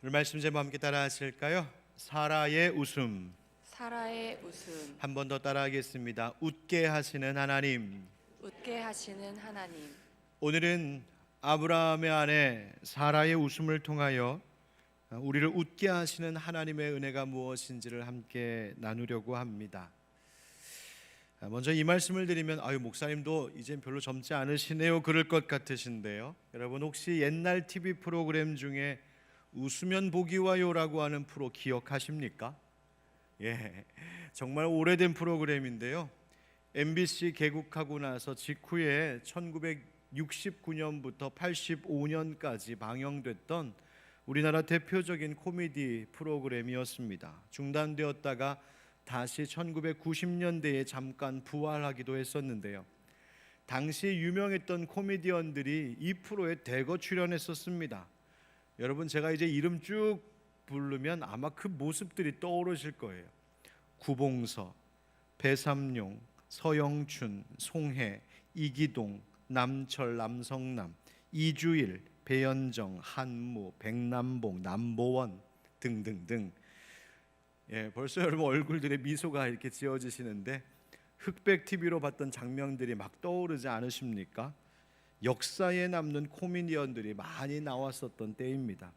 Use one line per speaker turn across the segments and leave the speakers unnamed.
오늘 말씀 제목 함께 따라 하실까요? 사라의 웃음.
사라의 웃음.
한 번 더 따라하겠습니다. 웃게 하시는 하나님.
웃게 하시는 하나님.
오늘은 아브라함의 아내 사라의 웃음을 통하여 우리를 웃게 하시는 하나님의 은혜가 무엇인지를 함께 나누려고 합니다. 먼저 이 말씀을 드리면 목사님도 이젠 별로 젊지 않으시네요 그럴 것 같으신데요, 여러분 혹시 옛날 TV 프로그램 중에 웃으면 복이 와요라고 하는 프로 기억하십니까? 정말 오래된 프로그램인데요, MBC 개국하고 나서 직후에 1969년부터 85년까지 방영됐던 우리나라 대표적인 코미디 프로그램이었습니다. 중단되었다가 다시 1990년대에 잠깐 부활하기도 했었는데요, 당시 유명했던 코미디언들이 이 프로에 대거 출연했었습니다. 여러분, 제가 이제 이름 쭉 부르면 아마 그 모습들이 떠오르실 거예요. 구봉서, 배삼룡, 서영춘, 송혜, 이기동, 남철, 남성남, 이주일, 배현정, 한무, 백남봉, 남보원 등등등. 벌써 여러분 얼굴들의 미소가 이렇게 지어지시는데 흑백 TV로 봤던 장면들이 막 떠오르지 않으십니까? 역사에 남는 코미디언들이 많이 나왔었던 때입니다.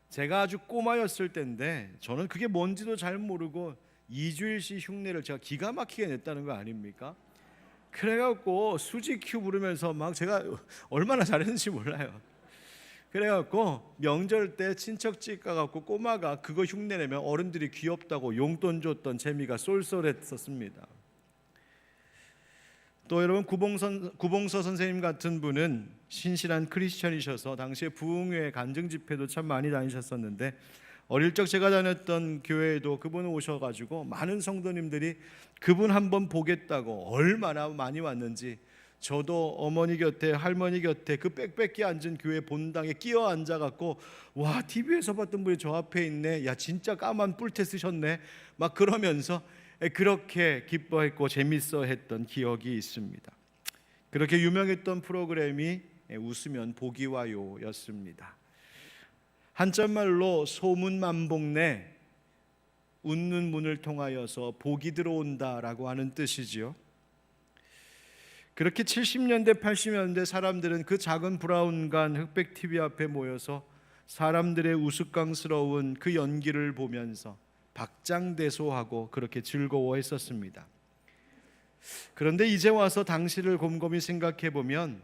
제가 아주 꼬마였을 때인데 저는 그게 뭔지도 잘 모르고 이주일 씨 흉내를 제가 기가 막히게 냈다는 거 아닙니까? 그래갖고 수지 큐 부르면서 막 제가 얼마나 잘했는지 몰라요. 그래갖고 명절 때 친척 집 가갖고 꼬마가 그거 흉내내면 어른들이 귀엽다고 용돈 줬던 재미가 쏠쏠했었습니다. 또 여러분, 구봉서 선생님 같은 분은 신실한 크리스천이셔서 당시에 부흥회 간증 집회도 참 많이 다니셨었는데, 어릴 적 제가 다녔던 교회에도 그분 오셔가지고 많은 성도님들이 그분 한번 보겠다고 얼마나 많이 왔는지, 저도 어머니 곁에 할머니 곁에 그 빽빽히 앉은 교회 본당에 끼어 앉아갖고 와, TV에서 봤던 분이 저 앞에 있네, 야 진짜 까만 뿔테 쓰셨네, 막 그러면서 그렇게 기뻐했고 재밌어 했던 기억이 있습니다. 그렇게 유명했던 프로그램이 웃으면 복이 와요 였습니다. 한자말로 소문만복내, 웃는 문을 통하여서 복이 들어온다라고 하는 뜻이지요. 그렇게 70년대 80년대 사람들은 그 작은 브라운관 흑백 TV 앞에 모여서 사람들의 우스꽝스러운 그 연기를 보면서 박장대소하고 그렇게 즐거워했었습니다. 그런데 이제 와서 당시를 곰곰이 생각해 보면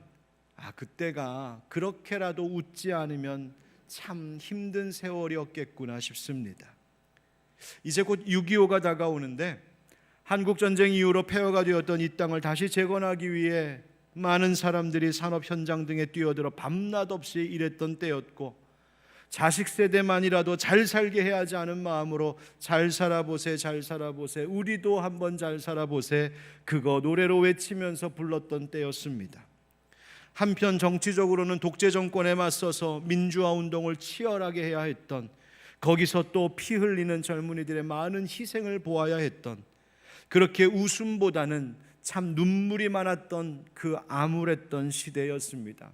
그때가 그렇게라도 웃지 않으면 참 힘든 세월이었겠구나 싶습니다. 이제 곧 6.25가 다가오는데 한국전쟁 이후로 폐허가 되었던 이 땅을 다시 재건하기 위해 많은 사람들이 산업 현장 등에 뛰어들어 밤낮 없이 일했던 때였고, 자식 세대만이라도 잘 살게 해야 하지 않은 마음으로 잘 살아보세, 잘 살아보세, 우리도 한번 잘 살아보세, 그거 노래로 외치면서 불렀던 때였습니다. 한편 정치적으로는 독재 정권에 맞서서 민주화 운동을 치열하게 해야 했던, 거기서 또 피 흘리는 젊은이들의 많은 희생을 보아야 했던, 그렇게 웃음보다는 참 눈물이 많았던 그 암울했던 시대였습니다.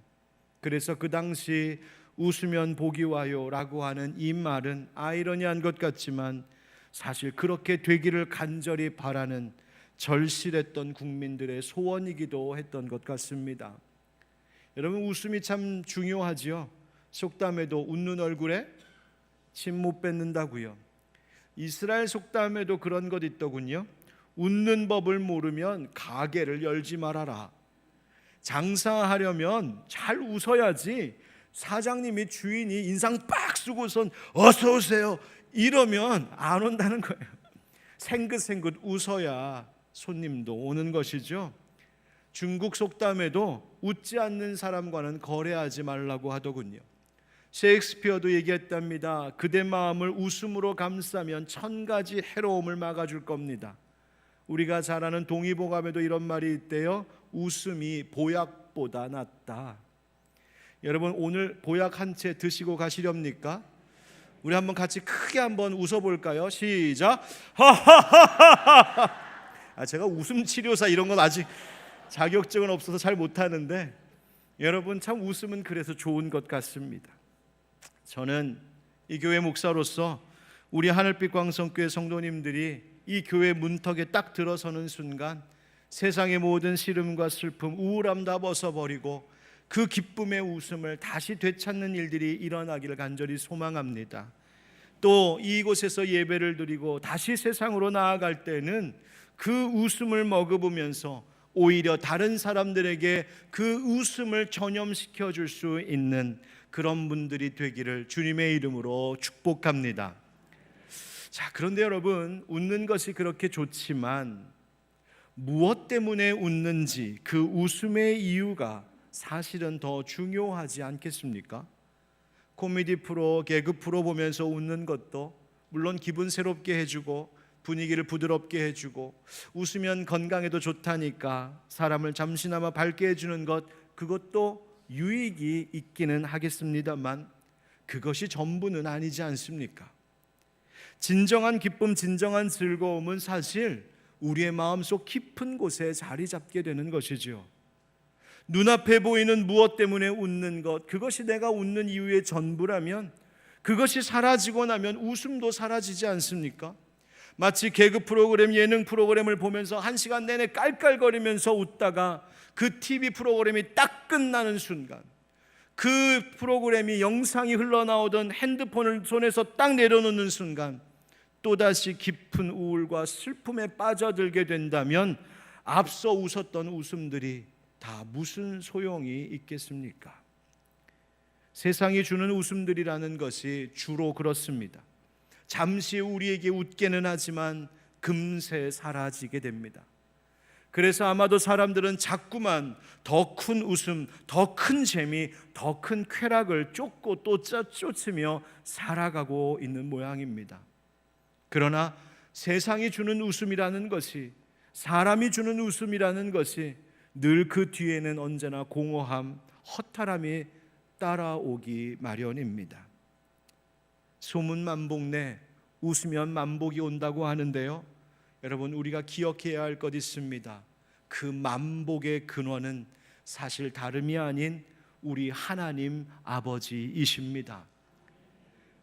그래서 그 당시 웃으면 복이 와요 라고 하는 이 말은 아이러니한 것 같지만 사실 그렇게 되기를 간절히 바라는 절실했던 국민들의 소원이기도 했던 것 같습니다. 여러분, 웃음이 참 중요하지요. 속담에도 웃는 얼굴에 침 못 뱉는다고요. 이스라엘 속담에도 그런 것 있더군요. 웃는 법을 모르면 가게를 열지 말아라. 장사하려면 잘 웃어야지, 사장님이 주인이 인상 빡 쓰고선 어서 오세요 이러면 안 온다는 거예요. 생긋생긋 웃어야 손님도 오는 것이죠. 중국 속담에도 웃지 않는 사람과는 거래하지 말라고 하더군요. 셰익스피어도 얘기했답니다. 그대 마음을 웃음으로 감싸면 1000가지 해로움을 막아줄 겁니다. 우리가 잘 아는 동의보감에도 이런 말이 있대요. 웃음이 보약보다 낫다. 여러분, 오늘 보약 한 채 드시고 가시렵니까? 우리 한번 같이 크게 한번 웃어볼까요? 시작. 제가 웃음 치료사 이런 건 아직 자격증은 없어서 잘 못하는데, 여러분 참 웃음은 그래서 좋은 것 같습니다. 저는 이 교회 목사로서 우리 하늘빛 광성교회 성도님들이 이 교회 문턱에 딱 들어서는 순간 세상의 모든 시름과 슬픔, 우울함 다 벗어버리고 그 기쁨의 웃음을 다시 되찾는 일들이 일어나기를 간절히 소망합니다. 또 이곳에서 예배를 드리고 다시 세상으로 나아갈 때는 그 웃음을 머금으면서 오히려 다른 사람들에게 그 웃음을 전염시켜 줄 수 있는 그런 분들이 되기를 주님의 이름으로 축복합니다. 자, 그런데 여러분, 웃는 것이 그렇게 좋지만 무엇 때문에 웃는지 그 웃음의 이유가 사실은 더 중요하지 않겠습니까? 코미디 프로, 개그 프로 보면서 웃는 것도 물론 기분 새롭게 해주고 분위기를 부드럽게 해주고 웃으면 건강에도 좋다니까 사람을 잠시나마 밝게 해주는 것, 그것도 유익이 있기는 하겠습니다만 그것이 전부는 아니지 않습니까? 진정한 기쁨, 진정한 즐거움은 사실 우리의 마음속 깊은 곳에 자리 잡게 되는 것이죠. 눈앞에 보이는 무엇 때문에 웃는 것, 그것이 내가 웃는 이유의 전부라면 그것이 사라지고 나면 웃음도 사라지지 않습니까? 마치 개그 프로그램, 예능 프로그램을 보면서 1시간 내내 깔깔거리면서 웃다가 그 TV 프로그램이 딱 끝나는 순간, 그 프로그램이 영상이 흘러나오던 핸드폰을 손에서 딱 내려놓는 순간 또다시 깊은 우울과 슬픔에 빠져들게 된다면 앞서 웃었던 웃음들이 다 무슨 소용이 있겠습니까? 세상이 주는 웃음들이라는 것이 주로 그렇습니다. 잠시 우리에게 웃게는 하지만 금세 사라지게 됩니다. 그래서 아마도 사람들은 자꾸만 더 큰 웃음, 더 큰 재미, 더 큰 쾌락을 쫓고 또 쫓으며 살아가고 있는 모양입니다. 그러나 세상이 주는 웃음이라는 것이, 사람이 주는 웃음이라는 것이 늘 그 뒤에는 언제나 공허함, 허탈함이 따라오기 마련입니다. 소문만복내 웃으면 만복이 온다고 하는데요, 여러분, 우리가 기억해야 할 것 있습니다. 그 만복의 근원은 사실 다름이 아닌 우리 하나님 아버지이십니다.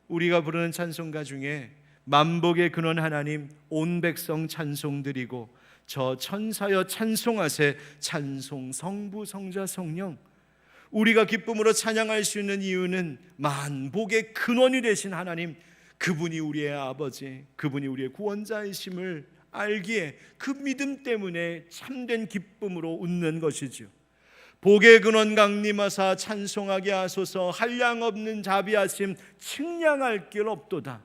우리가 부르는 찬송가 중에 만복의 근원 하나님, 온 백성 찬송드리고 저 천사여 찬송하세, 찬송 성부 성자 성령, 우리가 기쁨으로 찬양할 수 있는 이유는 만복의 근원이 되신 하나님, 그분이 우리의 아버지, 그분이 우리의 구원자이심을 알기에 그 믿음 때문에 참된 기쁨으로 웃는 것이죠. 복의 근원 강림하사 찬송하게 하소서, 한량없는 자비하심 측량할 길 없도다.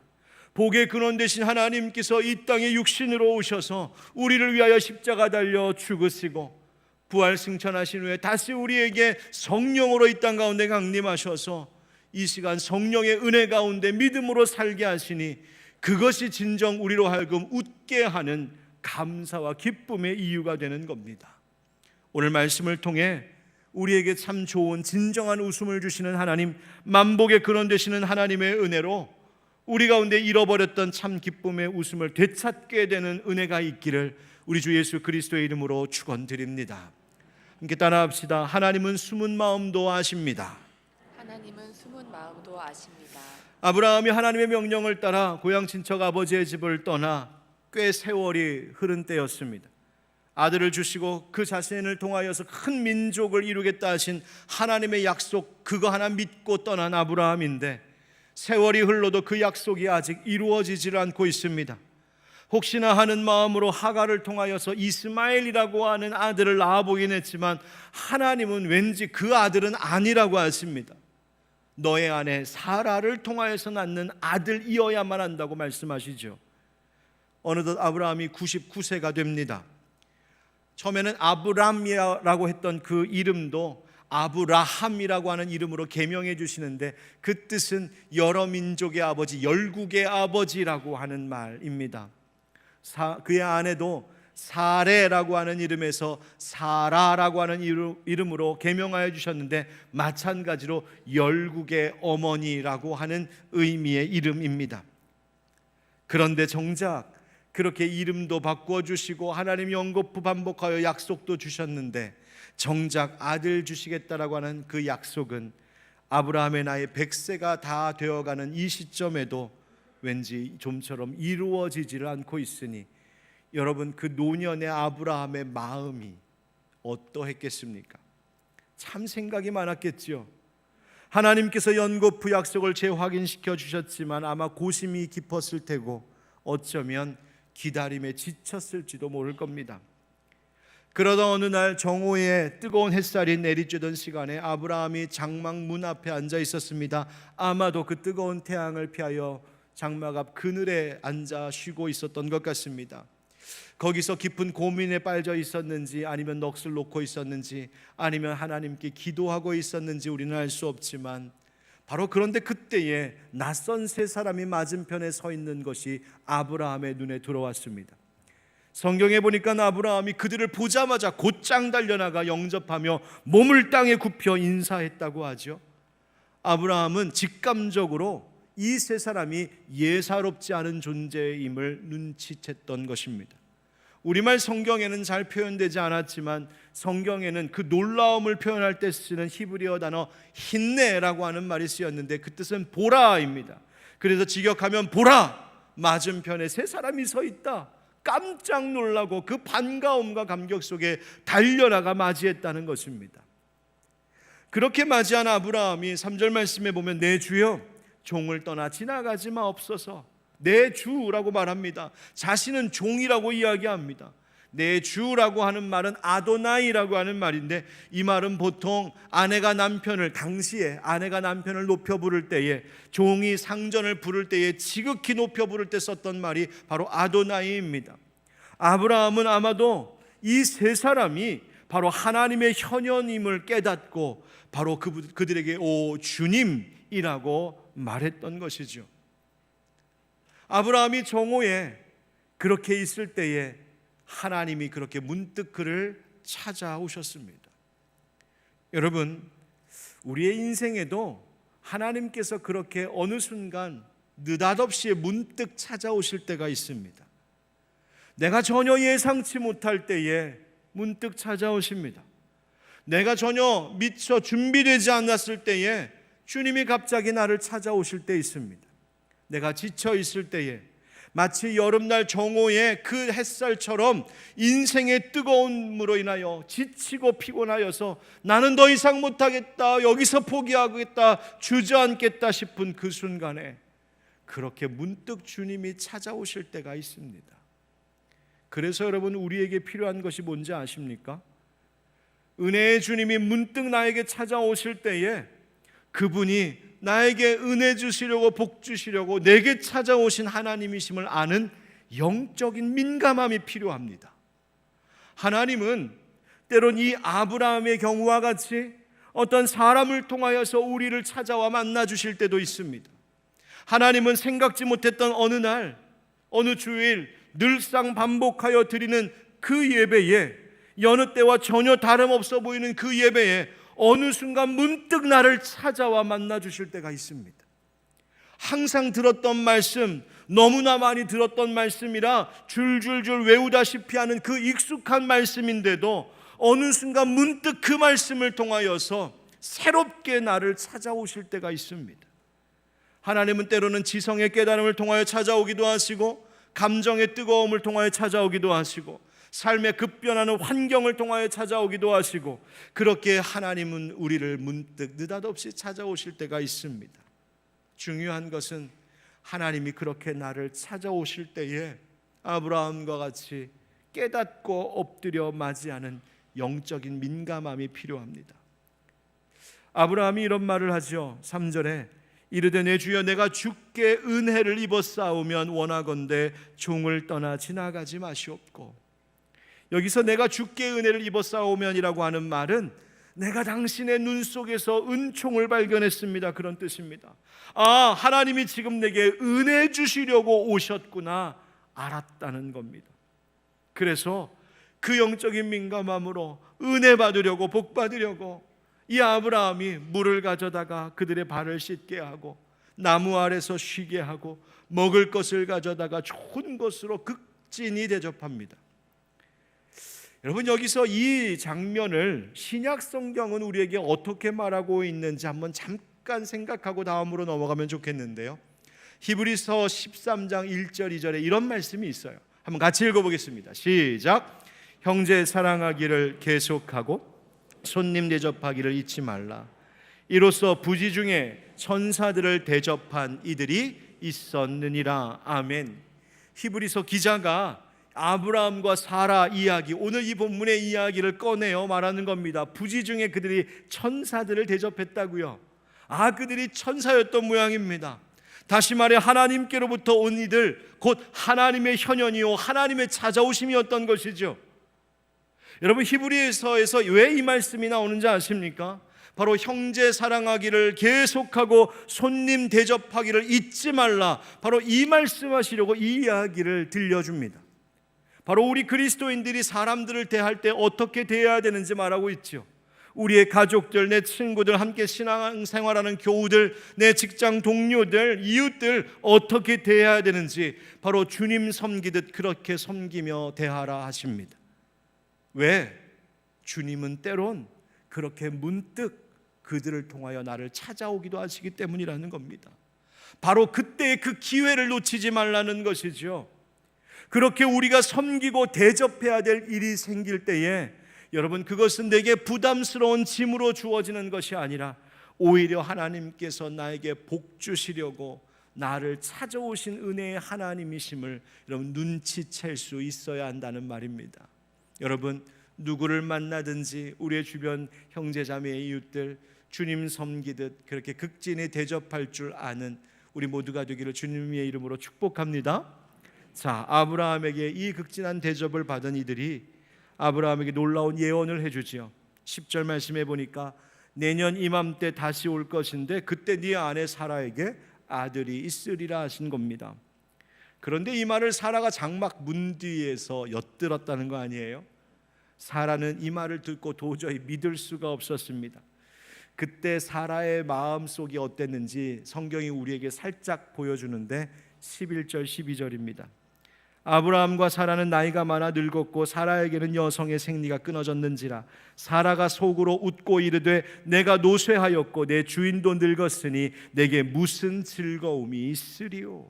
복의 근원 되신 하나님께서 이 땅에 육신으로 오셔서 우리를 위하여 십자가 달려 죽으시고 부활 승천하신 후에 다시 우리에게 성령으로 이 땅 가운데 강림하셔서 이 시간 성령의 은혜 가운데 믿음으로 살게 하시니 그것이 진정 우리로 하여금 웃게 하는 감사와 기쁨의 이유가 되는 겁니다. 오늘 말씀을 통해 우리에게 참 좋은 진정한 웃음을 주시는 하나님, 만복의 근원 되시는 하나님의 은혜로 우리 가운데 잃어버렸던 참 기쁨의 웃음을 되찾게 되는 은혜가 있기를 우리 주 예수 그리스도의 이름으로 축원드립니다. 함께 따라합시다. 하나님은 숨은 마음도 아십니다.
하나님은 숨은 마음도 아십니다.
아브라함이 하나님의 명령을 따라 고향 친척 아버지의 집을 떠나 꽤 세월이 흐른 때였습니다. 아들을 주시고 그 자신을 통하여서 큰 민족을 이루겠다 하신 하나님의 약속, 그거 하나 믿고 떠난 아브라함인데 세월이 흘러도 그 약속이 아직 이루어지질 않고 있습니다. 혹시나 하는 마음으로 하갈을 통하여서 이스마엘이라고 하는 아들을 낳아보긴 했지만 하나님은 왠지 그 아들은 아니라고 하십니다. 너의 아내 사라를 통하여서 낳는 아들이어야만 한다고 말씀하시죠. 어느덧 아브라함이 99세가 됩니다. 처음에는 아브람이라고 했던 그 이름도 아브라함이라고 하는 이름으로 개명해 주시는데 그 뜻은 여러 민족의 아버지, 열국의 아버지라고 하는 말입니다. 그의 아내도 사레라고 하는 이름에서 사라라고 하는 이름으로 개명하여 주셨는데 마찬가지로 열국의 어머니라고 하는 의미의 이름입니다. 그런데 정작 그렇게 이름도 바꿔주시고 하나님 연거푸 반복하여 약속도 주셨는데 정작 아들 주시겠다라고 하는 그 약속은 아브라함의 나이 100세가 다 되어가는 이 시점에도 왠지 좀처럼 이루어지지를 않고 있으니 여러분, 그 노년의 아브라함의 마음이 어떠했겠습니까? 참 생각이 많았겠지요. 하나님께서 연거푸 약속을 재확인시켜 주셨지만 아마 고심이 깊었을 테고 어쩌면 기다림에 지쳤을지도 모를 겁니다. 그러다 어느 날 정오에 뜨거운 햇살이 내리쬐던 시간에 아브라함이 장막 문 앞에 앉아 있었습니다. 아마도 그 뜨거운 태양을 피하여 장막 앞 그늘에 앉아 쉬고 있었던 것 같습니다. 거기서 깊은 고민에 빠져 있었는지 아니면 넋을 놓고 있었는지 아니면 하나님께 기도하고 있었는지 우리는 알 수 없지만 바로 그런데 그때에 낯선 세 사람이 맞은편에 서 있는 것이 아브라함의 눈에 들어왔습니다. 성경에 보니까 아브라함이 그들을 보자마자 곧장 달려나가 영접하며 몸을 땅에 굽혀 인사했다고 하죠. 아브라함은 직감적으로 이 세 사람이 예사롭지 않은 존재임을 눈치챘던 것입니다. 우리말 성경에는 잘 표현되지 않았지만 성경에는 그 놀라움을 표현할 때 쓰는 히브리어 단어 힌네라고 하는 말이 쓰였는데 그 뜻은 보라입니다. 그래서 직역하면 보라, 맞은편에 세 사람이 서 있다. 깜짝 놀라고 그 반가움과 감격 속에 달려나가 맞이했다는 것입니다. 그렇게 맞이한 아브라함이 3절 말씀에 보면 내 주여 종을 떠나 지나가지 마옵소서. 내 주라고 말합니다. 자신은 종이라고 이야기합니다. 내 주라고 하는 말은 아도나이라고 하는 말인데 이 말은 보통 당시에 아내가 남편을 높여 부를 때에 종이 상전을 부를 때에 지극히 높여 부를 때 썼던 말이 바로 아도나이입니다. 아브라함은 아마도 이 세 사람이 바로 하나님의 현현임을 깨닫고 바로 그들에게 오 주님이라고 말했던 것이죠. 아브라함이 정오에 그렇게 있을 때에 하나님이 그렇게 문득 그를 찾아오셨습니다. 여러분, 우리의 인생에도 하나님께서 그렇게 어느 순간 느닷없이 문득 찾아오실 때가 있습니다. 내가 전혀 예상치 못할 때에 문득 찾아오십니다. 내가 전혀 미처 준비되지 않았을 때에 주님이 갑자기 나를 찾아오실 때 있습니다. 내가 지쳐 있을 때에 마치 여름날 정오의 그 햇살처럼 인생의 뜨거움으로 인하여 지치고 피곤하여서 나는 더 이상 못하겠다, 여기서 포기하겠다, 주저앉겠다 싶은 그 순간에 그렇게 문득 주님이 찾아오실 때가 있습니다. 그래서 여러분, 우리에게 필요한 것이 뭔지 아십니까? 은혜의 주님이 문득 나에게 찾아오실 때에 그분이 나에게 은혜 주시려고 복 주시려고 내게 찾아오신 하나님이심을 아는 영적인 민감함이 필요합니다. 하나님은 때론 이 아브라함의 경우와 같이 어떤 사람을 통하여서 우리를 찾아와 만나 주실 때도 있습니다. 하나님은 생각지 못했던 어느 날, 어느 주일 늘상 반복하여 드리는 그 예배에, 여느 때와 전혀 다름없어 보이는 그 예배에 어느 순간 문득 나를 찾아와 만나 주실 때가 있습니다. 항상 들었던 말씀, 너무나 많이 들었던 말씀이라 줄줄줄 외우다시피 하는 그 익숙한 말씀인데도 어느 순간 문득 그 말씀을 통하여서 새롭게 나를 찾아오실 때가 있습니다. 하나님은 때로는 지성의 깨달음을 통하여 찾아오기도 하시고 감정의 뜨거움을 통하여 찾아오기도 하시고 삶의 급변하는 환경을 통하여 찾아오기도 하시고 그렇게 하나님은 우리를 문득 느닷없이 찾아오실 때가 있습니다. 중요한 것은 하나님이 그렇게 나를 찾아오실 때에 아브라함과 같이 깨닫고 엎드려 맞이하는 영적인 민감함이 필요합니다. 아브라함이 이런 말을 하죠. 3절에 이르되 내 주여 내가 주께 은혜를 입었사오면 원하건대 종을 떠나 지나가지 마시옵고. 여기서 내가 주께 은혜를 입었사오면이라고 하는 말은 내가 당신의 눈 속에서 은총을 발견했습니다, 그런 뜻입니다. 아, 하나님이 지금 내게 은혜 주시려고 오셨구나 알았다는 겁니다. 그래서 그 영적인 민감함으로 은혜 받으려고, 복 받으려고 이 아브라함이 물을 가져다가 그들의 발을 씻게 하고 나무 아래서 쉬게 하고 먹을 것을 가져다가 좋은 것으로 극진히 대접합니다. 여러분, 여기서 이 장면을 신약 성경은 우리에게 어떻게 말하고 있는지 한번 잠깐 잠깐 생각하고 다음으로 넘어가면 좋겠는데요. 히브리서 13장 1절 2절에 이런 말씀이 있어요. 한번 같이 읽어보겠습니다. 시작. 형제 사랑하기를 계속하고 손님 대접하기를 잊지 말라. 이로써 부지 중에 천사들을 대접한 이들이 있었느니라. 아멘. 히브리서 기자가 아브라함과 사라 이야기, 오늘 이 본문의 이야기를 꺼내어 말하는 겁니다. 부지 중에 그들이 천사들을 대접했다고요. 그들이 천사였던 모양입니다. 다시 말해 하나님께로부터 온 이들, 곧 하나님의 현현이요 하나님의 찾아오심이었던 것이죠. 여러분, 히브리서에서 왜 이 말씀이 나오는지 아십니까? 바로 형제 사랑하기를 계속하고 손님 대접하기를 잊지 말라, 바로 이 말씀하시려고 이 이야기를 들려줍니다. 바로 우리 그리스도인들이 사람들을 대할 때 어떻게 대해야 되는지 말하고 있죠. 우리의 가족들, 내 친구들, 함께 신앙생활하는 교우들, 내 직장 동료들, 이웃들 어떻게 대해야 되는지 바로 주님 섬기듯 그렇게 섬기며 대하라 하십니다. 왜? 주님은 때론 그렇게 문득 그들을 통하여 나를 찾아오기도 하시기 때문이라는 겁니다. 바로 그때의 그 기회를 놓치지 말라는 것이죠. 그렇게 우리가 섬기고 대접해야 될 일이 생길 때에 여러분, 그것은 내게 부담스러운 짐으로 주어지는 것이 아니라 오히려 하나님께서 나에게 복 주시려고 나를 찾아오신 은혜의 하나님이심을 여러분 눈치챌 수 있어야 한다는 말입니다. 여러분, 누구를 만나든지 우리의 주변 형제자매 이웃들 주님 섬기듯 그렇게 극진히 대접할 줄 아는 우리 모두가 되기를 주님의 이름으로 축복합니다. 자, 아브라함에게 이 극진한 대접을 받은 이들이 아브라함에게 놀라운 예언을 해주지요. 10절 말씀해 보니까 내년 이맘때 다시 올 것인데 그때 네 아내 사라에게 아들이 있으리라 하신 겁니다. 그런데 이 말을 사라가 장막 문 뒤에서 엿들었다는 거 아니에요? 사라는 이 말을 듣고 도저히 믿을 수가 없었습니다. 그때 사라의 마음속이 어땠는지 성경이 우리에게 살짝 보여주는데 11절 12절입니다. 아브라함과 사라는 나이가 많아 늙었고 사라에게는 여성의 생리가 끊어졌는지라 사라가 속으로 웃고 이르되 내가 노쇠하였고 내 주인도 늙었으니 내게 무슨 즐거움이 있으리요.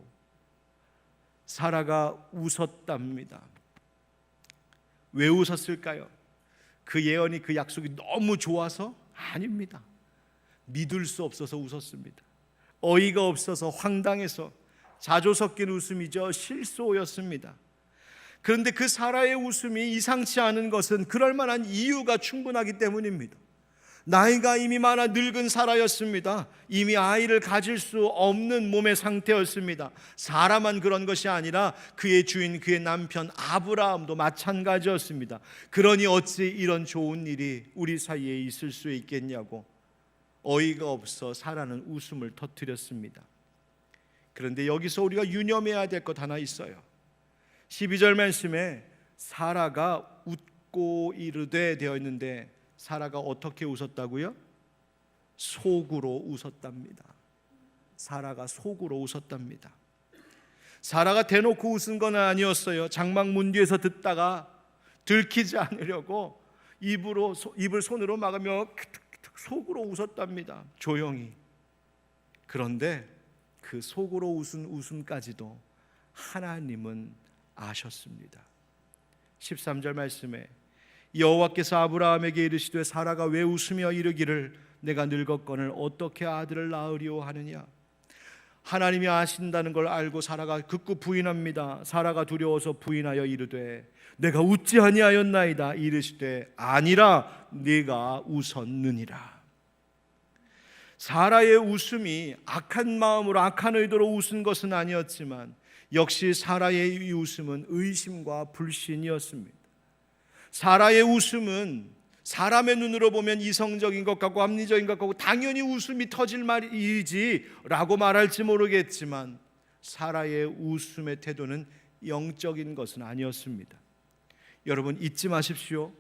사라가 웃었답니다. 왜 웃었을까요? 그 예언이, 그 약속이 너무 좋아서? 아닙니다. 믿을 수 없어서 웃었습니다. 어이가 없어서, 황당해서, 자조 섞인 웃음이죠. 실소였습니다. 그런데 그 사라의 웃음이 이상치 않은 것은 그럴 만한 이유가 충분하기 때문입니다. 나이가 이미 많아 늙은 사라였습니다. 이미 아이를 가질 수 없는 몸의 상태였습니다. 사라만 그런 것이 아니라 그의 주인, 그의 남편 아브라함도 마찬가지였습니다. 그러니 어찌 이런 좋은 일이 우리 사이에 있을 수 있겠냐고 어이가 없어 사라는 웃음을 터뜨렸습니다. 그런데 여기서 우리가 유념해야 될 것 하나 있어요. 12절 말씀에 사라가 웃고 이르되 되어 있는데 사라가 어떻게 웃었다고요? 속으로 웃었답니다. 사라가 속으로 웃었답니다. 사라가 대놓고 웃은 건 아니었어요. 장막 문 뒤에서 듣다가 들키지 않으려고 입을 손으로 막으며 속으로 웃었답니다. 조용히. 그런데 그 속으로 웃은 웃음까지도 하나님은 아셨습니다. 13절 말씀에 여호와께서 아브라함에게 이르시되 사라가 왜 웃으며 이르기를 내가 늙었거늘 어떻게 아들을 낳으리오 하느냐. 하나님이 아신다는 걸 알고 사라가 극구 부인합니다. 사라가 두려워서 부인하여 이르되 내가 웃지 아니하였나이다. 이르시되 아니라 네가 웃었느니라. 사라의 웃음이 악한 마음으로 악한 의도로 웃은 것은 아니었지만 역시 사라의 이 웃음은 의심과 불신이었습니다. 사라의 웃음은 사람의 눈으로 보면 이성적인 것 같고 합리적인 것 같고 당연히 웃음이 터질 말이지 라고 말할지 모르겠지만 사라의 웃음의 태도는 영적인 것은 아니었습니다. 여러분 잊지 마십시오.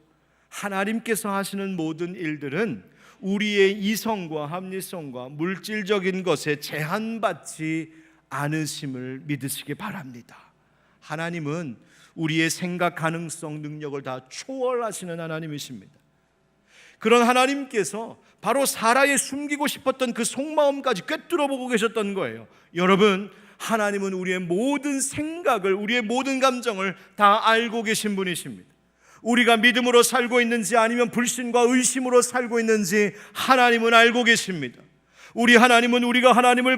하나님께서 하시는 모든 일들은 우리의 이성과 합리성과 물질적인 것에 제한받지 않으심을 믿으시기 바랍니다. 하나님은 우리의 생각, 가능성, 능력을 다 초월하시는 하나님이십니다. 그런 하나님께서 바로 사라의 숨기고 싶었던 그 속마음까지 꿰뚫어 보고 계셨던 거예요. 여러분, 하나님은 우리의 모든 생각을, 우리의 모든 감정을 다 알고 계신 분이십니다. 우리가 믿음으로 살고 있는지 아니면 불신과 의심으로 살고 있는지 하나님은 알고 계십니다. 우리 하나님은 우리가 하나님의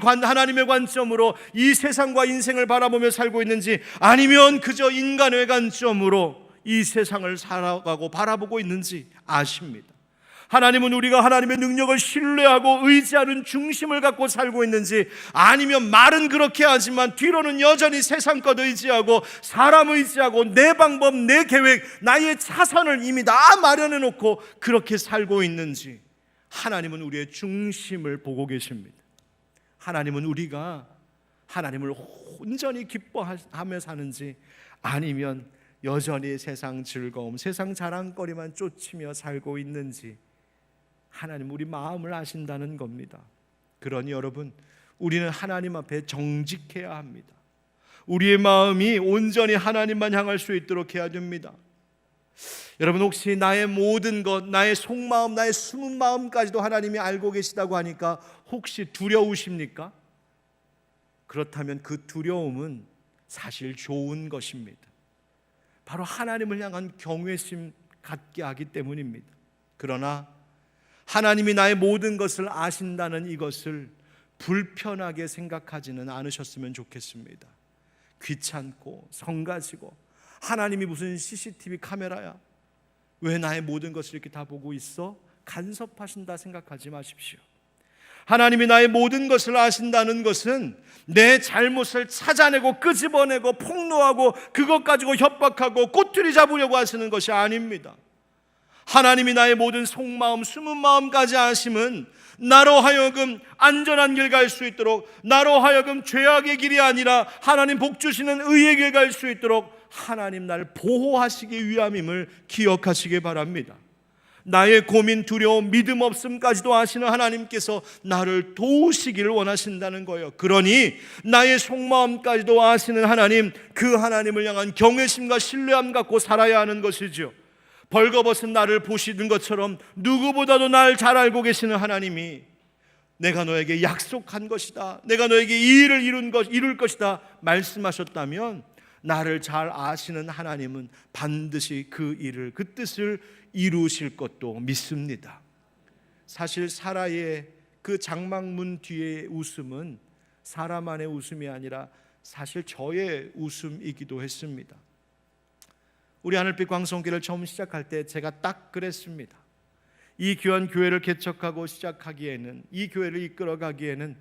관점으로 이 세상과 인생을 바라보며 살고 있는지 아니면 그저 인간의 관점으로 이 세상을 살아가고 바라보고 있는지 아십니다. 하나님은 우리가 하나님의 능력을 신뢰하고 의지하는 중심을 갖고 살고 있는지 아니면 말은 그렇게 하지만 뒤로는 여전히 세상 것 의지하고 사람 의지하고 내 방법, 내 계획, 나의 차선을 이미 다 마련해 놓고 그렇게 살고 있는지 하나님은 우리의 중심을 보고 계십니다. 하나님은 우리가 하나님을 온전히 기뻐하며 사는지 아니면 여전히 세상 즐거움, 세상 자랑거리만 쫓으며 살고 있는지 하나님 우리 마음을 아신다는 겁니다. 그러니 여러분, 우리는 하나님 앞에 정직해야 합니다. 우리의 마음이 온전히 하나님만 향할 수 있도록 해야 됩니다. 여러분, 혹시 나의 모든 것, 나의 속마음, 나의 숨은 마음까지도 하나님이 알고 계시다고 하니까 혹시 두려우십니까? 그렇다면 그 두려움은 사실 좋은 것입니다. 바로 하나님을 향한 경외심 갖게 하기 때문입니다. 그러나 하나님이 나의 모든 것을 아신다는 이것을 불편하게 생각하지는 않으셨으면 좋겠습니다. 귀찮고 성가지고 하나님이 무슨 CCTV 카메라야? 왜 나의 모든 것을 이렇게 다 보고 있어? 간섭하신다 생각하지 마십시오. 하나님이 나의 모든 것을 아신다는 것은 내 잘못을 찾아내고 끄집어내고 폭로하고 그것 가지고 협박하고 꼬투리 잡으려고 하시는 것이 아닙니다. 하나님이 나의 모든 속마음, 숨은 마음까지 아심은 나로 하여금 안전한 길 갈 수 있도록, 나로 하여금 죄악의 길이 아니라 하나님 복 주시는 의의 길 갈 수 있도록 하나님 나를 보호하시기 위함임을 기억하시기 바랍니다. 나의 고민, 두려움, 믿음 없음까지도 아시는 하나님께서 나를 도우시기를 원하신다는 거예요. 그러니 나의 속마음까지도 아시는 하나님, 그 하나님을 향한 경외심과 신뢰함 갖고 살아야 하는 것이죠. 벌거벗은 나를 보시는 것처럼 누구보다도 날 잘 알고 계시는 하나님이 내가 너에게 약속한 것이다, 내가 너에게 이 일을 이룰 것이다 말씀하셨다면 나를 잘 아시는 하나님은 반드시 그 일을, 그 뜻을 이루실 것도 믿습니다. 사실 사라의 그 장막문 뒤의 웃음은 사라만의 웃음이 아니라 사실 저의 웃음이기도 했습니다. 우리 하늘빛 광성교회를 처음 시작할 때 제가 딱 그랬습니다. 이 귀한 교회를 개척하고 시작하기에는, 이 교회를 이끌어가기에는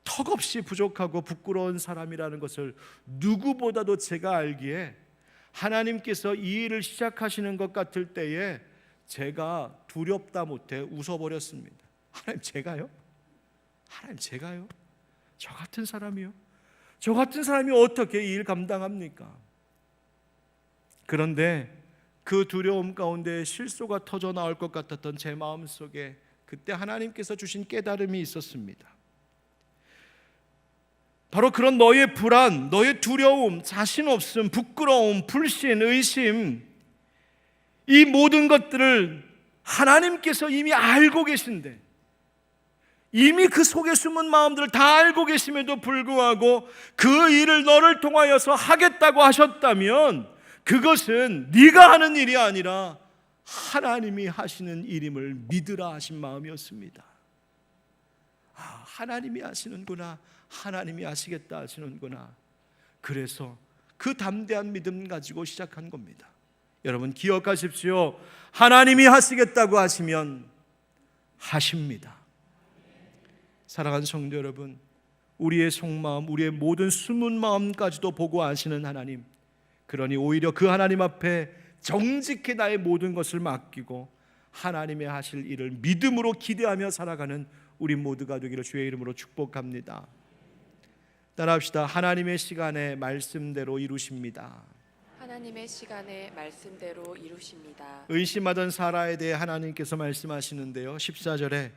턱없이 부족하고 부끄러운 사람이라는 것을 누구보다도 제가 알기에 하나님께서 이 일을 시작하시는 것 같을 때에 제가 두렵다 못해 웃어버렸습니다. 하나님 제가요? 하나님 제가요? 저 같은 사람이요? 저 같은 사람이 어떻게 이 일 감당합니까? 그런데 그 두려움 가운데 실소가 터져 나올 것 같았던 제 마음속에 그때 하나님께서 주신 깨달음이 있었습니다. 바로 그런 너의 불안, 너의 두려움, 자신 없음, 부끄러움, 불신, 의심, 이 모든 것들을 하나님께서 이미 알고 계신데, 이미 그 속에 숨은 마음들을 다 알고 계심에도 불구하고 그 일을 너를 통하여서 하겠다고 하셨다면 그것은 네가 하는 일이 아니라 하나님이 하시는 일임을 믿으라 하신 마음이었습니다. 하나님이 하시는구나, 하나님이 하시겠다 하시는구나. 그래서 그 담대한 믿음 가지고 시작한 겁니다. 여러분 기억하십시오. 하나님이 하시겠다고 하시면 하십니다. 사랑하는 성도 여러분, 우리의 속마음, 우리의 모든 숨은 마음까지도 보고 아시는 하나님, 그러니 오히려 그 하나님 앞에 정직히 나의 모든 것을 맡기고 하나님의 하실 일을 믿음으로 기대하며 살아가는 우리 모두가 되기를 주의 이름으로 축복합니다. 따라합시다. 하나님의 시간에 말씀대로 이루십니다.
하나님의 시간에 말씀대로 이루십니다.
의심하던 사라에 대해 하나님께서 말씀하시는데요, 14절에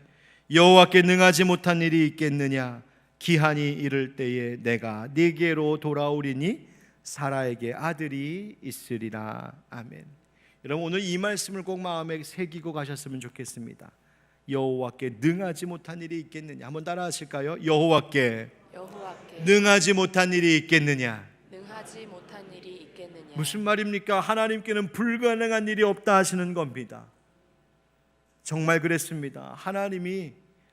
여호와께 능하지 못한 일이 있겠느냐, 기한이 이를 때에 내가 네게로 돌아오리니 사라에게 아들이 있으리라. 아멘. 여러분 오늘 이 말씀을 꼭 마음에 새기고 가셨으면 좋겠습니다. 여호와께 능하지 못한 일이 있겠느냐? 한번 따라 하실까요? 여호와께 능하지 못한 일이 있겠느냐?
능하지 못한 일이 있겠느냐?
무슨 말입니까? 하나님께는 불가능한 일이 없다 하시는 겁니다. 정말 그랬습니다. 하나님이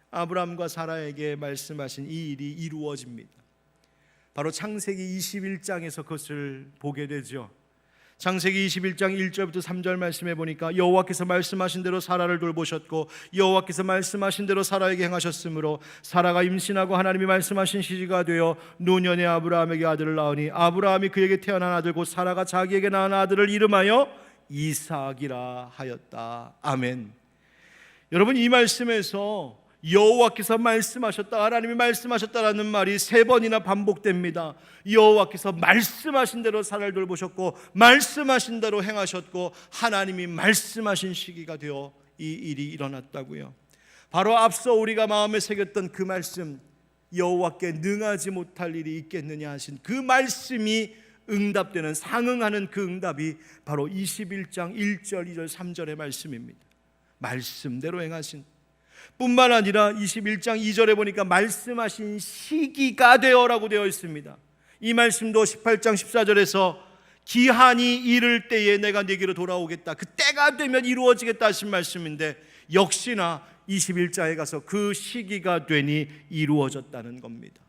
아브라함과 사라에게 말씀하신 이 일이 이루어집니다. 바로 창세기 21장에서 그것을 보게 되죠. 창세기 21장 1절부터 3절 말씀해 보니까 여호와께서 말씀하신 대로 사라를 돌보셨고 여호와께서 말씀하신 대로 사라에게 행하셨으므로 사라가 임신하고 하나님이 말씀하신 시기가 되어 노년에 아브라함에게 아들을 낳으니 아브라함이 그에게 태어난 아들 곧 사라가 자기에게 낳은 아들을 이름하여 이삭이라 하였다. 아멘. 여러분 이 말씀에서 여호와께서 말씀하셨다, 하나님이 말씀하셨다라는 말이 3번이나 반복됩니다. 여호와께서 말씀하신 대로 사라를 돌보셨고 말씀하신 대로 행하셨고 하나님이 말씀하신 시기가 되어 이 일이 일어났다고요. 바로 앞서 우리가 마음에 새겼던 그 말씀, 여호와께 능하지 못할 일이 있겠느냐 하신 그 말씀이 응답되는, 상응하는 그 응답이 바로 21장 1절, 2절, 3절의 말씀입니다. 말씀대로 행하신, 뿐만 아니라 21장 2절에 보니까 말씀하신 시기가 되어라고 되어 있습니다. 이 말씀도 18장 14절에서 기한이 이를 때에 내가 네게로 돌아오겠다, 그 때가 되면 이루어지겠다 하신 말씀인데 역시나 21장에 가서 그 시기가 되니 이루어졌다는 겁니다.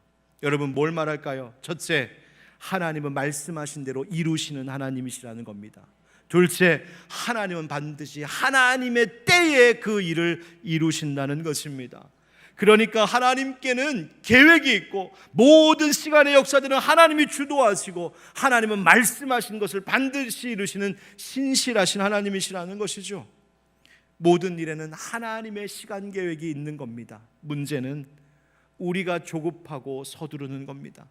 여러분 뭘 말할까요? 첫째, 하나님은 말씀하신 대로 이루시는 하나님이시라는 겁니다. 둘째, 하나님은 반드시 하나님의 때에 그 일을 이루신다는 것입니다. 그러니까 하나님께는 계획이 있고 모든 시간의 역사들은 하나님이 주도하시고 하나님은 말씀하신 것을 반드시 이루시는 신실하신 하나님이시라는 것이죠. 모든 일에는 하나님의 시간 계획이 있는 겁니다. 문제는 우리가 조급하고 서두르는 겁니다.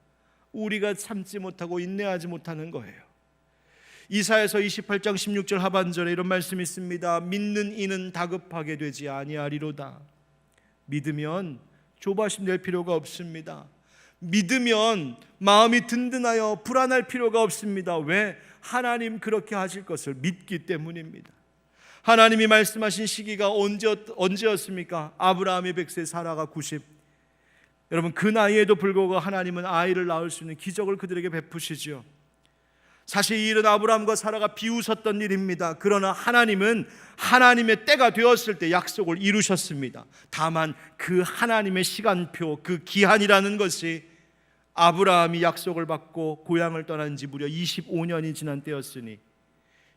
우리가 참지 못하고 인내하지 못하는 거예요. 이사야서 28장 16절 하반절에 이런 말씀이 있습니다. 믿는 이는 다급하게 되지 아니하리로다. 믿으면 조바심 낼 필요가 없습니다. 믿으면 마음이 든든하여 불안할 필요가 없습니다. 왜? 하나님 그렇게 하실 것을 믿기 때문입니다. 하나님이 말씀하신 시기가 언제였습니까? 아브라함이 100세, 사라가 90. 여러분 그 나이에도 불구하고 하나님은 아이를 낳을 수 있는 기적을 그들에게 베푸시죠. 사실 이 일은 아브라함과 사라가 비웃었던 일입니다. 그러나 하나님은 하나님의 때가 되었을 때 약속을 이루셨습니다. 다만 그 하나님의 시간표, 그 기한이라는 것이 아브라함이 약속을 받고 고향을 떠난 지 무려 25년이 지난 때였으니,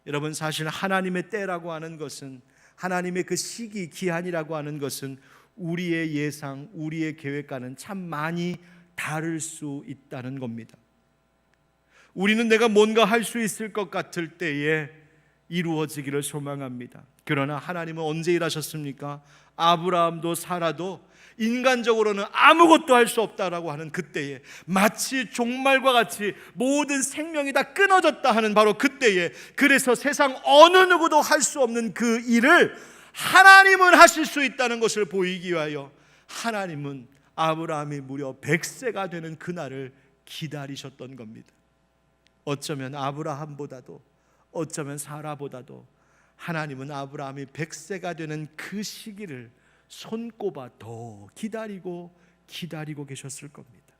여러분 사실 하나님의 때라고 하는 것은, 하나님의 그 시기, 기한이라고 하는 것은 우리의 예상, 우리의 계획과는 참 많이 다를 수 있다는 겁니다. 우리는 내가 뭔가 할 수 있을 것 같을 때에 이루어지기를 소망합니다. 그러나 하나님은 언제 일하셨습니까? 아브라함도 사라도 인간적으로는 아무것도 할 수 없다라고 하는 그때에, 마치 종말과 같이 모든 생명이 다 끊어졌다 하는 바로 그때에, 그래서 세상 어느 누구도 할 수 없는 그 일을 하나님은 하실 수 있다는 것을 보이기 위하여 하나님은 아브라함이 무려 100세가 되는 그날을 기다리셨던 겁니다. 어쩌면 아브라함보다도, 어쩌면 사라보다도 하나님은 아브라함이 100세가 되는 그 시기를 손꼽아 더 기다리고 계셨을 겁니다.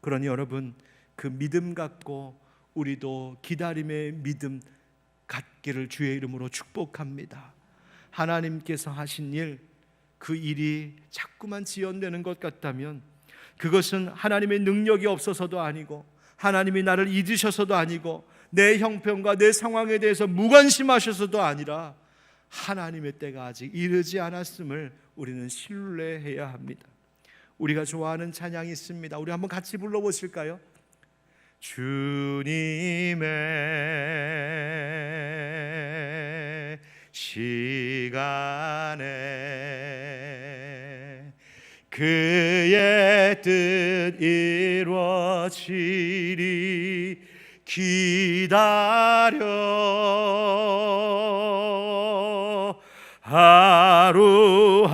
그러니 여러분, 그 믿음 갖고 우리도 기다림의 믿음 갖기를 주의 이름으로 축복합니다. 하나님께서 하신 일, 그 일이 자꾸만 지연되는 것 같다면 그것은 하나님의 능력이 없어서도 아니고, 하나님이 나를 잊으셔서도 아니고, 내 형편과 내 상황에 대해서 무관심하셔서도 아니라 하나님의 때가 아직 이르지 않았음을 우리는 신뢰해야 합니다. 우리가 좋아하는 찬양이 있습니다. 우리 한번 같이 불러보실까요? 주님의 시간에 그의 뜻 이루어지리 기다려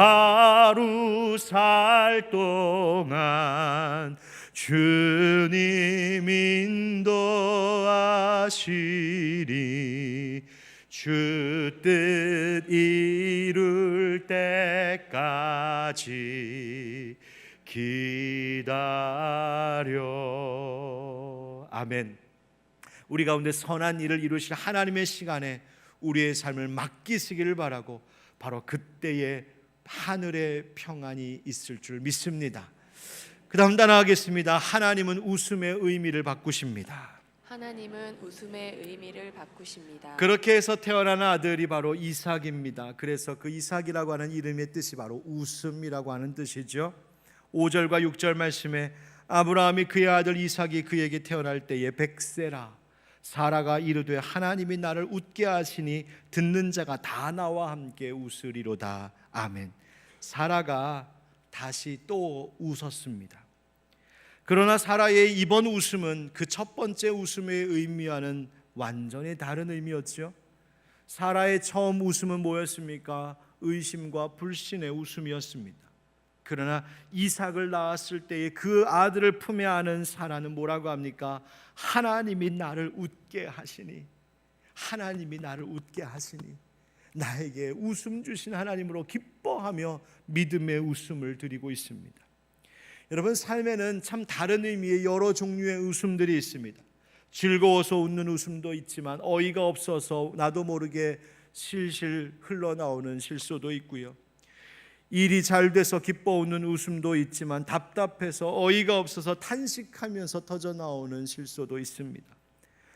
하루하루 살 동안 주님 인도하시리 주 뜻 이룰 때까지 기다려. 아멘. 우리 가운데 선한 일을 이루실 하나님의 시간에 우리의 삶을 맡기시기를 바라고 바로 그때에 하늘의 평안이 있을 줄 믿습니다. 그 다음 단어하겠습니다. 하나님은 웃음의 의미를 바꾸십니다.
하나님은 웃음의 의미를 바꾸십니다.
그렇게 해서 태어난 아들이 바로 이삭입니다. 그래서 그 이삭이라고 하는 이름의 뜻이 바로 웃음이라고 하는 뜻이죠. 5절과 6절 말씀에 아브라함이 그의 아들 이삭이 그에게 태어날 때에 백세라 사라가 이르되 하나님이 나를 웃게 하시니 듣는 자가 다 나와 함께 웃으리로다. 아멘. 사라가 다시 또 웃었습니다. 그러나 사라의 이번 웃음은 그 첫 번째 웃음의 의미와는 완전히 다른 의미였죠. 사라의 처음 웃음은 뭐였습니까? 의심과 불신의 웃음이었습니다. 그러나 이삭을 낳았을 때에 그 아들을 품에 안은 사라는 뭐라고 합니까? 하나님이 나를 웃게 하시니, 하나님이 나를 웃게 하시니 나에게 웃음 주신 하나님으로 기뻐하며 믿음의 웃음을 드리고 있습니다. 여러분, 삶에는 참 다른 의미의 여러 종류의 웃음들이 있습니다. 즐거워서 웃는 웃음도 있지만 어이가 없어서 나도 모르게 실실 흘러나오는 실소도 있고요. 일이 잘 돼서 기뻐 웃는 웃음도 있지만 답답해서 어이가 없어서 탄식하면서 터져나오는 실소도 있습니다.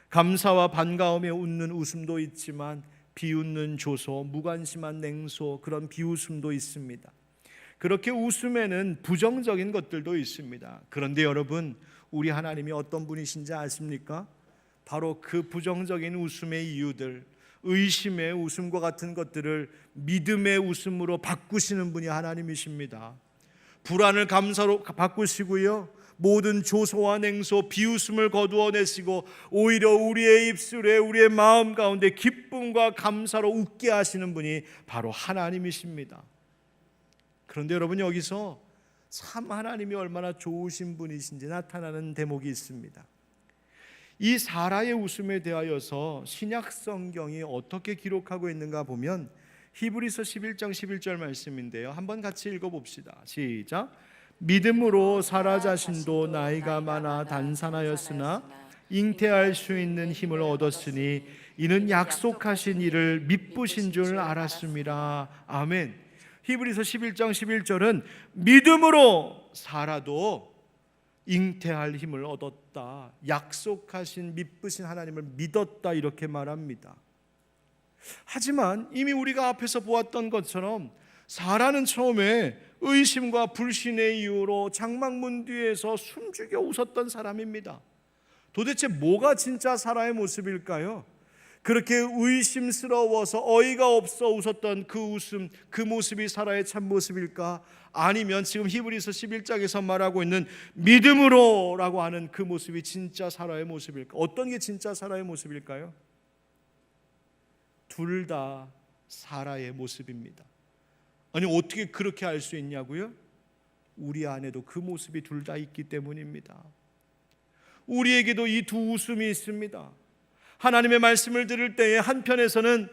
감사와 반가움에 웃는 웃음도 있지만 비웃는 조소, 무관심한 냉소, 그런 비웃음도 있습니다. 그렇게 웃음에는 부정적인 것들도 있습니다. 그런데 여러분, 우리 하나님이 어떤 분이신지 아십니까? 바로 그 부정적인 웃음의 이유들, 의심의 웃음과 같은 것들을 믿음의 웃음으로 바꾸시는 분이 하나님이십니다. 불안을 감사로 바꾸시고요, 모든 조소와 냉소, 비웃음을 거두어내시고 오히려 우리의 입술에, 우리의 마음 가운데 기쁨과 감사로 웃게 하시는 분이 바로 하나님이십니다. 그런데 여러분, 여기서 참 하나님이 얼마나 좋으신 분이신지 나타나는 대목이 있습니다. 이 사라의 웃음에 대하여서 신약 성경이 어떻게 기록하고 있는가 보면 히브리서 11장 11절 말씀인데요, 한번 같이 읽어봅시다. 시작. 믿음으로 사라 자신도 나이가 많아 단산하였으나 잉태할 수 있는 힘을 얻었으니 이는 약속하신 이를 미쁘신 줄 알았습니다. 아멘. 히브리서 11장 11절은 믿음으로 사라도 잉태할 힘을 얻었다, 약속하신 미쁘신 하나님을 믿었다, 이렇게 말합니다. 하지만 이미 우리가 앞에서 보았던 것처럼 사라는 처음에 의심과 불신의 이유로 장막문 뒤에서 숨죽여 웃었던 사람입니다. 도대체 뭐가 진짜 사라의 모습일까요? 그렇게 의심스러워서 어이가 없어 웃었던 그 웃음, 그 모습이 사라의 참 모습일까? 아니면 지금 히브리서 11장에서 말하고 있는 믿음으로라고 하는 그 모습이 진짜 사라의 모습일까? 어떤 게 진짜 사라의 모습일까요? 둘 다 사라의 모습입니다. 아니, 어떻게 그렇게 알 수 있냐고요? 우리 안에도 그 모습이 둘 다 있기 때문입니다. 우리에게도 이 두 웃음이 있습니다. 하나님의 말씀을 들을 때에 한편에서는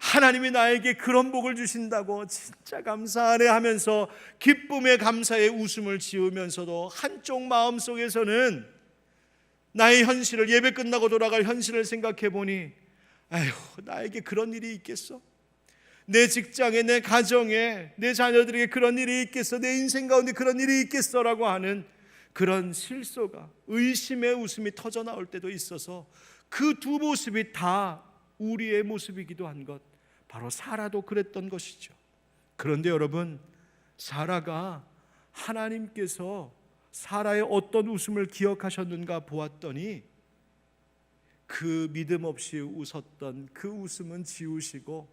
하나님이 나에게 그런 복을 주신다고 진짜 감사하네 하면서 기쁨의 감사의 웃음을 지으면서도 한쪽 마음속에서는 나의 현실을, 예배 끝나고 돌아갈 현실을 생각해 보니 아휴, 나에게 그런 일이 있겠어? 내 직장에, 내 가정에, 내 자녀들에게 그런 일이 있겠어? 내 인생 가운데 그런 일이 있겠어라고 하는 그런 실소가, 의심의 웃음이 터져 나올 때도 있어서 그 두 모습이 다 우리의 모습이기도 한 것, 바로 사라도 그랬던 것이죠. 그런데 여러분, 사라가 하나님께서 사라의 어떤 웃음을 기억하셨는가 보았더니 그 믿음 없이 웃었던 그 웃음은 지우시고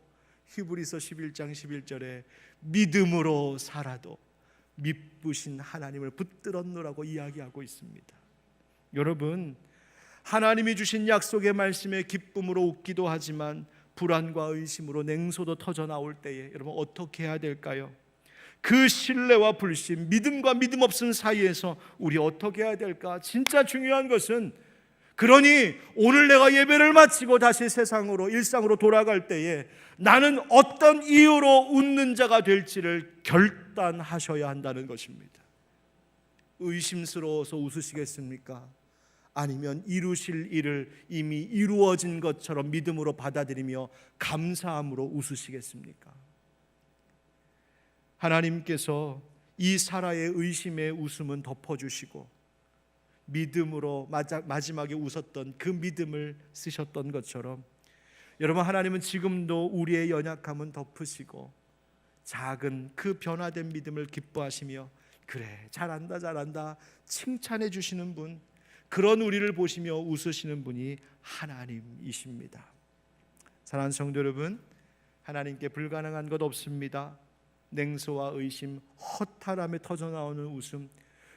히브리서 11장 11절에 믿음으로 사라도 미쁘신 하나님을 붙들었노라고 이야기하고 있습니다. 여러분, 하나님이 주신 약속의 말씀에 기쁨으로 웃기도 하지만 불안과 의심으로 냉소도 터져 나올 때에 여러분 어떻게 해야 될까요? 그 신뢰와 불신, 믿음과 믿음 없음 사이에서 우리 어떻게 해야 될까? 진짜 중요한 것은 그러니 오늘 내가 예배를 마치고 다시 세상으로 일상으로 돌아갈 때에 나는 어떤 이유로 웃는 자가 될지를 결단하셔야 한다는 것입니다. 의심스러워서 웃으시겠습니까? 아니면 이루실 일을 이미 이루어진 것처럼 믿음으로 받아들이며 감사함으로 웃으시겠습니까? 하나님께서 이 사라의 의심의 웃음은 덮어주시고 믿음으로 마지막에 웃었던 그 믿음을 쓰셨던 것처럼 여러분, 하나님은 지금도 우리의 연약함은 덮으시고 작은 그 변화된 믿음을 기뻐하시며 그래 잘한다 잘한다 칭찬해 주시는 분, 그런 우리를 보시며 웃으시는 분이 하나님이십니다. 사랑하는 성도 여러분, 하나님께 불가능한 것 없습니다. 냉소와 의심, 허탈함에 터져나오는 웃음,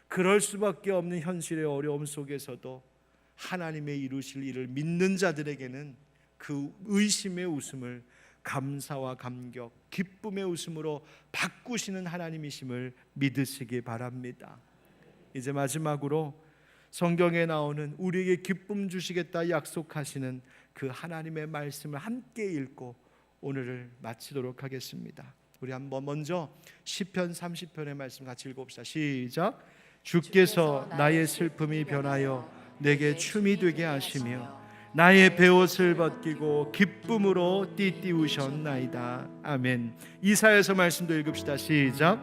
그럴 수밖에 없는 현실의 어려움 속에서도 하나님의 이루실 일을 믿는 자들에게는 그 의심의 웃음을 감사와 감격, 기쁨의 웃음으로 바꾸시는 하나님이심을 믿으시기 바랍니다. 이제 마지막으로 성경에 나오는 우리에게 기쁨 주시겠다 약속하시는 그 하나님의 말씀을 함께 읽고 오늘을 마치도록 하겠습니다. 우리 한번 먼저 시편 30편의 말씀 같이 읽어봅시다. 시작. 주께서 나의 슬픔이 변하여 내게 춤이 되게 하시며 나의 베옷을 벗기고 기쁨으로 띠띠우셨나이다. 아멘. 이사야서 말씀도 읽읍시다. 시작.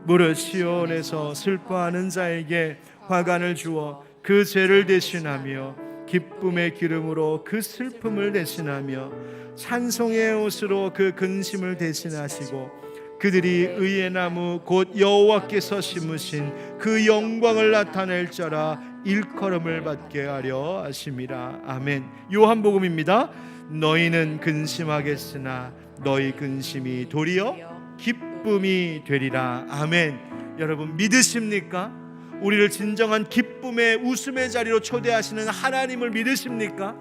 무릇 시온에서 슬퍼하는 자에게 화관을 주어 그 죄를 대신하며 기쁨의 기름으로 그 슬픔을 대신하며 찬송의 옷으로 그 근심을 대신하시고 그들이 의의 나무 곧 여호와께서 심으신 그 영광을 나타낼 자라 일컬음을 받게 하려 하심이라. 아멘. 요한복음입니다. 너희는 근심하겠으나 너희 근심이 도리어 기쁨이 되리라. 아멘. 여러분 믿으십니까? 우리를 진정한 기쁨의 웃음의 자리로 초대하시는 하나님을 믿으십니까?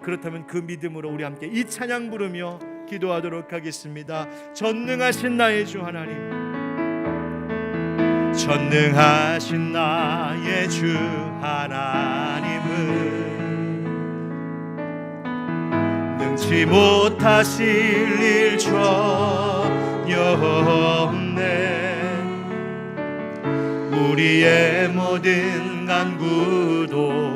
그렇다면 그 믿음으로 우리 함께 이 찬양 부르며 기도하도록 하겠습니다. 전능하신 나의 주 하나님, 전능하신 나의 주 하나님은 능치 못하실 일 전혀 없네. 우리의 모든 간구도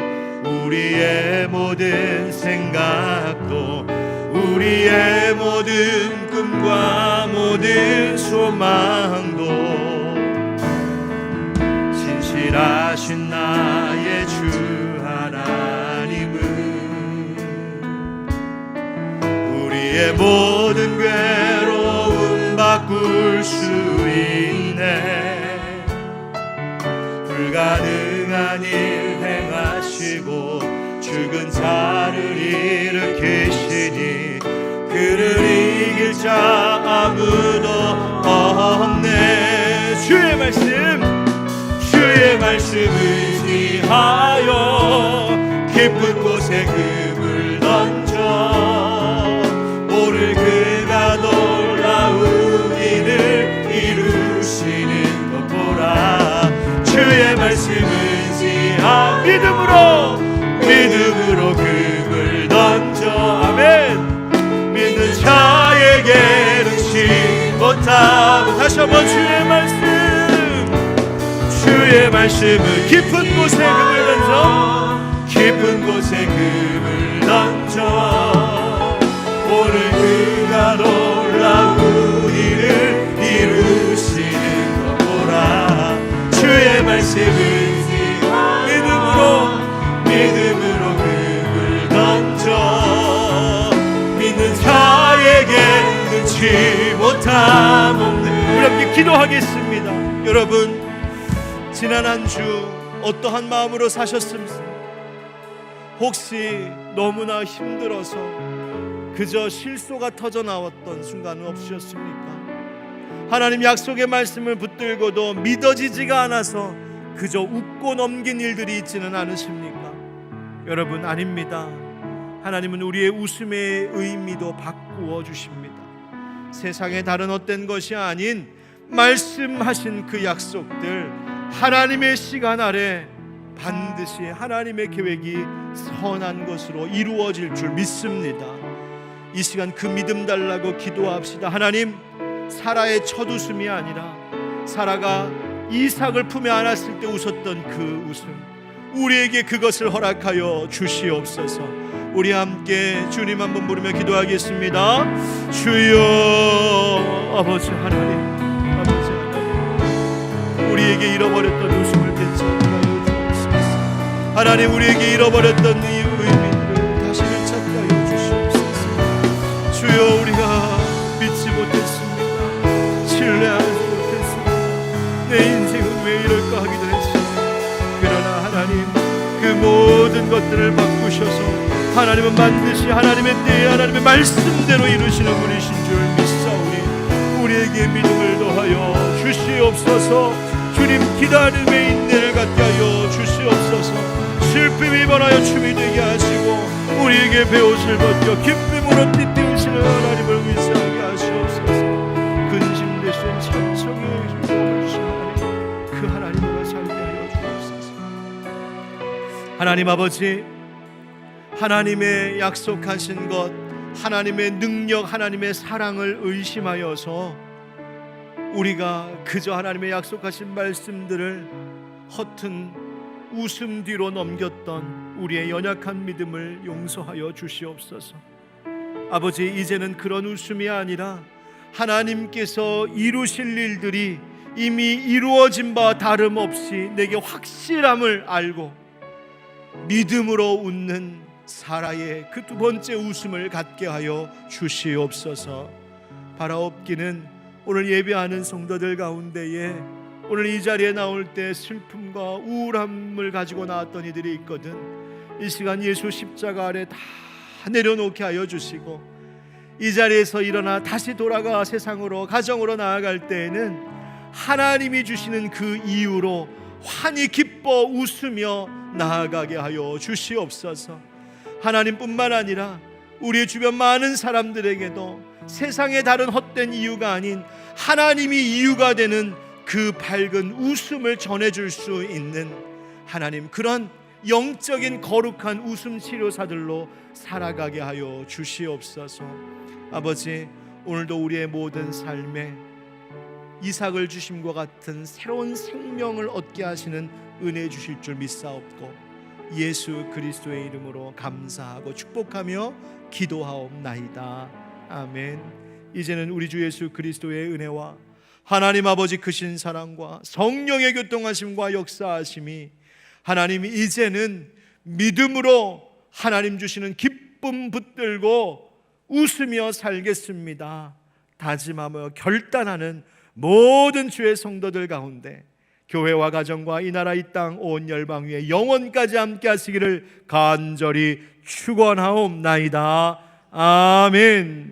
우리의 모든 생각도 우리의 모든 꿈과 모든 소망도 신실하신 나의 주 하나님은 우리의 모든 괴로움 바꿀 수 있네. 불가능한 일 행하시고 죽은 자를 일으키시니 그를 이길 자 아무도 없네. 주의 말씀 의지하여 깊은 곳에 금을 던져 오늘 그가 놀라운 일을 이루시는 것 보라. 주의 말씀 의지하 믿음으로 금을 던져 아멘. 믿는 자에게 능치 못하고 다시 한번 주의 말씀을 깊은 곳에 금을 던져 오늘 그가 놀라운 일을 이루시는 것 보라. 주의 말씀을 믿음으로 금을 던져 믿는 자에게 능치 못함 없네. 우리 함께 기도하겠습니다. 여러분, 지난 한 주 어떠한 마음으로 사셨습니까? 혹시 너무나 힘들어서 그저 실소가 터져 나왔던 순간은 없으셨습니까? 하나님 약속의 말씀을 붙들고도 믿어지지가 않아서 그저 웃고 넘긴 일들이 있지는 않으십니까? 여러분, 아닙니다. 하나님은 우리의 웃음의 의미도 바꾸어 주십니다. 세상의 다른 어떤 것이 아닌 말씀하신 그 약속들, 하나님의 시간 아래 반드시 하나님의 계획이 선한 것으로 이루어질 줄 믿습니다. 이 시간 그 믿음 달라고 기도합시다. 하나님, 사라의 첫 웃음이 아니라 사라가 이삭을 품에 안았을 때 웃었던 그 웃음, 우리에게 그것을 허락하여 주시옵소서. 우리 함께 주님 한번 부르며 기도하겠습니다. 주여, 아버지 하나님, 아버지 하나님, 우리에게 잃어버렸던 웃음을 되찾아요 주옵소서. 하나님, 우리에게 잃어버렸던 이 의미를 다시 되찾아요 주시옵소서. 주여, 우리가 믿지 못했습니다. 신뢰하지 못했습니다. 내 인생은 왜 이럴까 하기도 했습니다. 그러나 하나님, 그 모든 것들을 바꾸셔서 하나님은 반드시 하나님의 때에 하나님의 말씀대로 이루시는 분이신 줄 믿사오니 우리에게 믿음을 더하여 주시옵소서. 주님, 기다림의 인내를 갖게 하여 주시옵소서. 슬픔이 번하여 춤이 되게 하시고 우리에게 베옷을 벗겨 기쁨으로 띠띠우시는 하나님을 위시하게 하시옵소서. 근심 대신 천청의 주옵시는 하나님, 그 하나님으로 살게 하여 주옵소서. 하나님 아버지, 하나님의 약속하신 것, 하나님의 능력, 하나님의 사랑을 의심하여서 우리가 그저 하나님의 약속하신 말씀들을 허튼 웃음 뒤로 넘겼던 우리의 연약한 믿음을 용서하여 주시옵소서. 아버지, 이제는 그런 웃음이 아니라 하나님께서 이루실 일들이 이미 이루어진 바 다름없이 내게 확실함을 알고 믿음으로 웃는 사라의 그 두 번째 웃음을 갖게 하여 주시옵소서. 바라옵기는 오늘 예배하는 성도들 가운데에 오늘 이 자리에 나올 때 슬픔과 우울함을 가지고 나왔던 이들이 있거든. 이 시간 예수 십자가 아래 다 내려놓게 하여 주시고 이 자리에서 일어나 다시 돌아가 세상으로, 가정으로 나아갈 때에는 하나님이 주시는 그 이유로 환히 기뻐 웃으며 나아가게 하여 주시옵소서. 하나님뿐만 아니라 우리 주변 많은 사람들에게도 세상의 다른 헛된 이유가 아닌 하나님이 이유가 되는 그 밝은 웃음을 전해줄 수 있는 하나님, 그런 영적인 거룩한 웃음 치료사들로 살아가게 하여 주시옵소서. 아버지, 오늘도 우리의 모든 삶에 이삭을 주심과 같은 새로운 생명을 얻게 하시는 은혜 주실 줄 믿사옵고 예수 그리스도의 이름으로 감사하고 축복하며 기도하옵나이다. 아멘. 이제는 우리 주 예수 그리스도의 은혜와 하나님 아버지 크신 사랑과 성령의 교통하심과 역사하심이 하나님이 이제는 믿음으로 하나님 주시는 기쁨 붙들고 웃으며 살겠습니다 다짐하며 결단하는 모든 주의 성도들 가운데 교회와 가정과 이 나라 이 땅 온 열방 위에 영원까지 함께 하시기를 간절히 축원하옵나이다. 아멘.